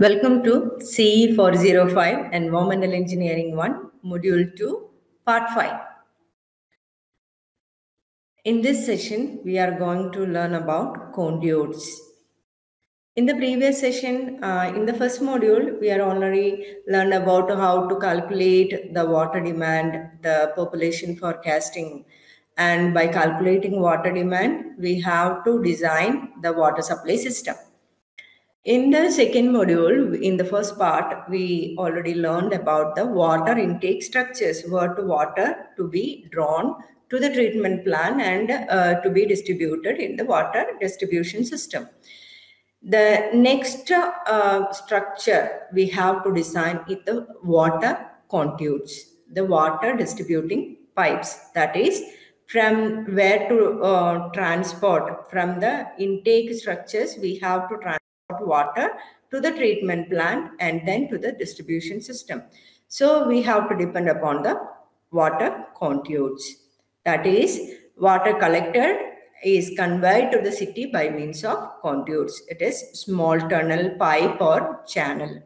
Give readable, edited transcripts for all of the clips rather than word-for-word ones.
Welcome to CE 405 Environmental Engineering 1, Module 2, Part 5. In this session, we are going to learn about conduits. In the previous session, in the first module, we are already learned about how to calculate the water demand, the population forecasting. And by calculating water demand, we have to design the water supply system. In the second module, in the first part, we already learned about the water intake structures, where to water to be drawn to the treatment plant and to be distributed in the water distribution system. The next structure we have to design is the water conduits, the water distributing pipes. That is, from where to transport from the intake structures, we have to transport water to the treatment plant and then to the distribution system. So we have to depend upon the water conduits. That is, water collected is conveyed to the city by means of conduits. It is small tunnel, pipe or channel.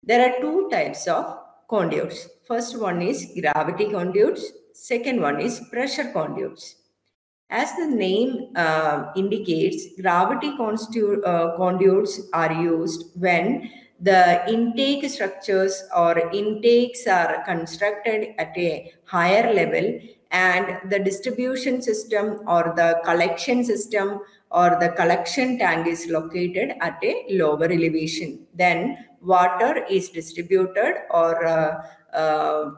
There are two types of conduits. First one is gravity conduits. Second one is pressure conduits. As the name indicates, gravity conduits are used when the intake structures or intakes are constructed at a higher level and the distribution system or the collection system or the collection tank is located at a lower elevation. Then water is distributed or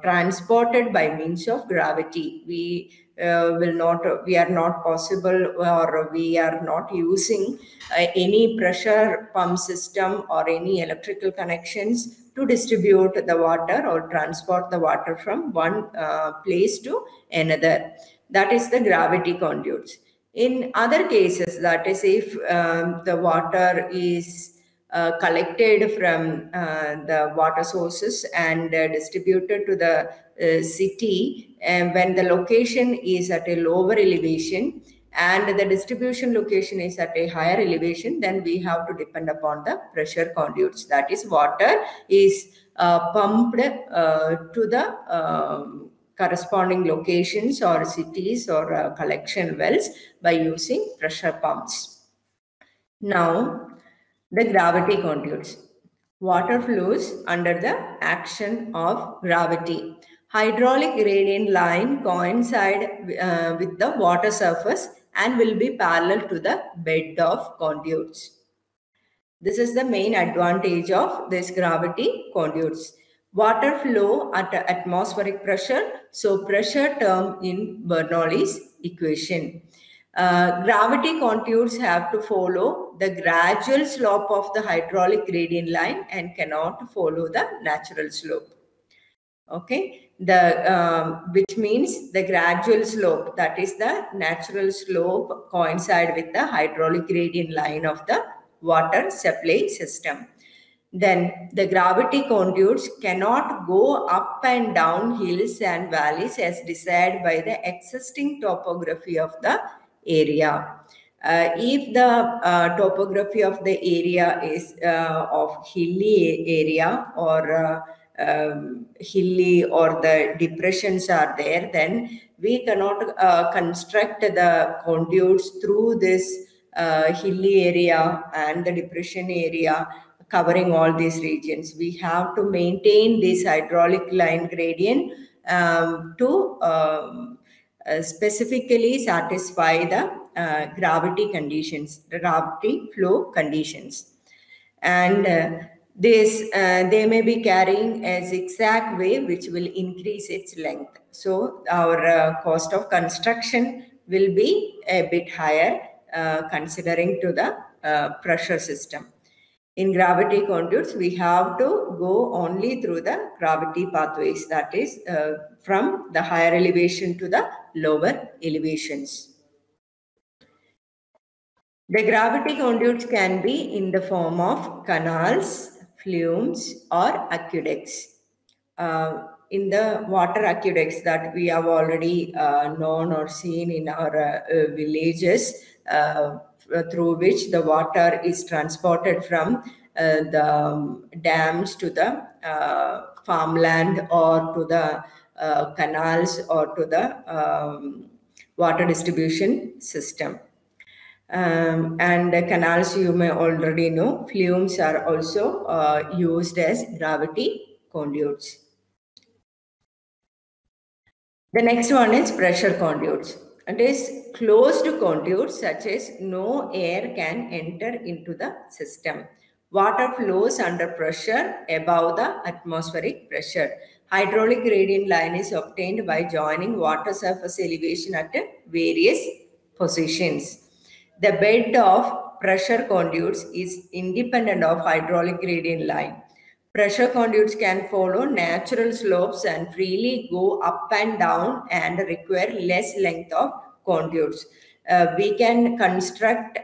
transported by means of gravity. We are not possible or we are not using any pressure pump system or any electrical connections to distribute the water or transport the water from one place to another. That is the gravity conduits. In other cases, that is if the water is collected from the water sources and distributed to the city, and when the location is at a lower elevation and the distribution location is at a higher elevation, then we have to depend upon the pressure conduits. That is, water is pumped to the corresponding locations or cities or collection wells by using pressure pumps. Now, the gravity conduits. Water flows under the action of gravity. Hydraulic gradient line coincide with the water surface and will be parallel to the bed of conduits. This is the main advantage of this gravity conduits. Water flow at atmospheric pressure, so pressure term in Bernoulli's equation. Gravity conduits have to follow the gradual slope of the hydraulic gradient line and cannot follow the natural slope. Okay, which means the gradual slope, that is the natural slope, coincide with the hydraulic gradient line of the water supply system. Then the gravity conduits cannot go up and down hills and valleys as desired by the existing topography of the area. If the topography of the area is of hilly area or hilly or the depressions are there, then we cannot construct the conduits through this hilly area and the depression area covering all these regions. We have to maintain this hydraulic line gradient to specifically satisfy the gravity conditions, the gravity flow conditions. And they may be carrying a zigzag wave which will increase its length. So our cost of construction will be a bit higher considering to the pressure system. In gravity conduits, we have to go only through the gravity pathways, that is from the higher elevation to the lower elevations. The gravity conduits can be in the form of canals, flumes or aqueducts. In the water aqueducts that we have already known or seen in our villages, through which the water is transported from the dams to the farmland or to the canals or to the water distribution system. And the canals, you may already know, flumes are also used as gravity conduits. The next one is pressure conduits. It is closed conduits such as no air can enter into the system. Water flows under pressure above the atmospheric pressure. Hydraulic gradient line is obtained by joining water surface elevation at various positions. The bed of pressure conduits is independent of hydraulic gradient line. Pressure conduits can follow natural slopes and freely go up and down and require less length of conduits. We can construct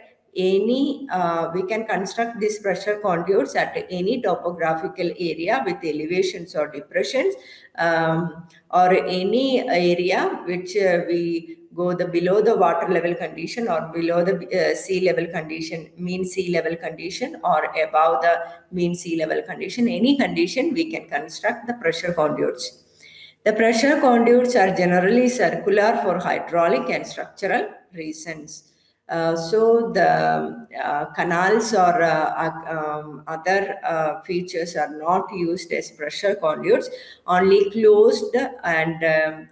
these pressure conduits at any topographical area with elevations or depressions, or any area which we go below the water level condition or below the sea level condition, mean sea level condition, or above the mean sea level condition. Any condition we can construct the pressure conduits. The pressure conduits are generally circular for hydraulic and structural reasons. So the canals or other features are not used as pressure conduits. Only closed and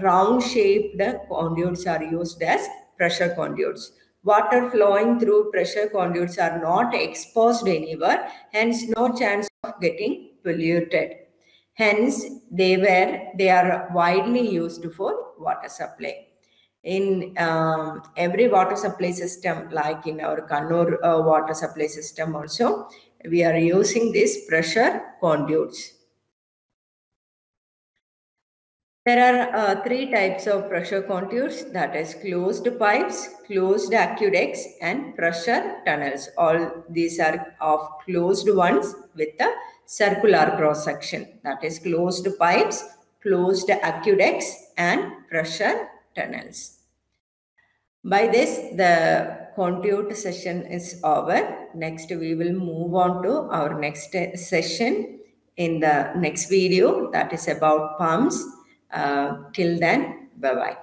round-shaped conduits are used as pressure conduits. Water flowing through pressure conduits are not exposed anywhere, hence no chance of getting polluted. Hence, they are widely used for water supply. In every water supply system, like in our Kannur water supply system also, we are using these pressure conduits. There are three types of pressure conduits, that is closed pipes, closed aqueducts, and pressure tunnels. All these are of closed ones with a circular cross section, that is closed pipes, closed aqueducts, and pressure tunnels. By this, the conduit session is over. Next, we will move on to our next session in the next video, that is about pumps. Till then, bye-bye.